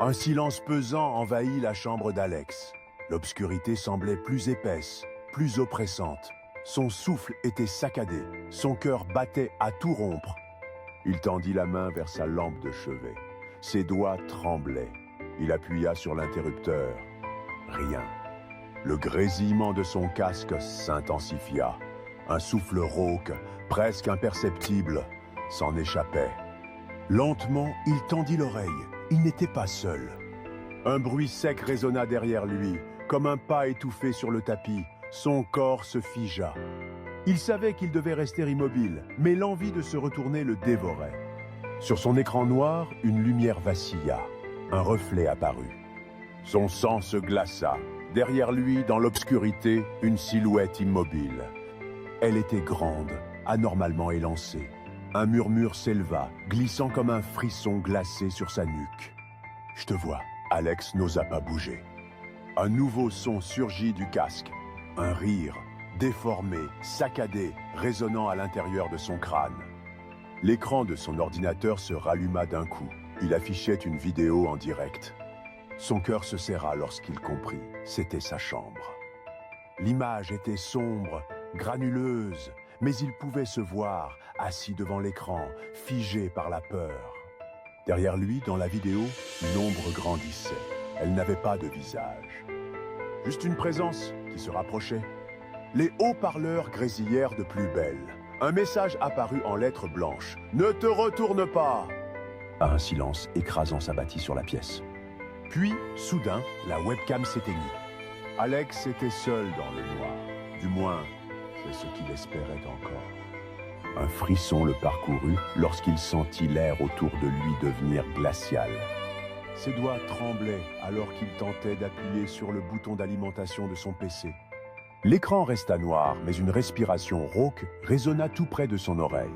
Un silence pesant envahit la chambre d'Alex. L'obscurité semblait plus épaisse, plus oppressante. Son souffle était saccadé, son cœur battait à tout rompre. Il tendit la main vers sa lampe de chevet. Ses doigts tremblaient. Il appuya sur l'interrupteur. Rien. Le grésillement de son casque s'intensifia. Un souffle rauque, presque imperceptible, s'en échappait. Lentement, il tendit l'oreille. Il n'était pas seul. Un bruit sec résonna derrière lui, comme un pas étouffé sur le tapis. Son corps se figea. Il savait qu'il devait rester immobile, mais l'envie de se retourner le dévorait. Sur son écran noir, une lumière vacilla. Un reflet apparut. Son sang se glaça. Derrière lui, dans l'obscurité, une silhouette immobile. Elle était grande, anormalement élancée. Un murmure s'éleva, glissant comme un frisson glacé sur sa nuque. « Je te vois. » Alex n'osa pas bouger. Un nouveau son surgit du casque. Un rire, déformé, saccadé, résonnant à l'intérieur de son crâne. L'écran de son ordinateur se ralluma d'un coup. Il affichait une vidéo en direct. Son cœur se serra lorsqu'il comprit. C'était sa chambre. L'image était sombre, granuleuse, mais il pouvait se voir, assis devant l'écran, figé par la peur. Derrière lui, dans la vidéo, une ombre grandissait. Elle n'avait pas de visage. Juste une présence qui se rapprochait. Les haut-parleurs grésillèrent de plus belle. Un message apparut en lettres blanches. « Ne te retourne pas !» Un silence écrasant s'abattit sur la pièce. Puis, soudain, la webcam s'éteignit. Alex était seul dans le noir. Du moins, c'est ce qu'il espérait encore. Un frisson le parcourut lorsqu'il sentit l'air autour de lui devenir glacial. Ses doigts tremblaient alors qu'il tentait d'appuyer sur le bouton d'alimentation de son PC. L'écran resta noir, mais une respiration rauque résonna tout près de son oreille.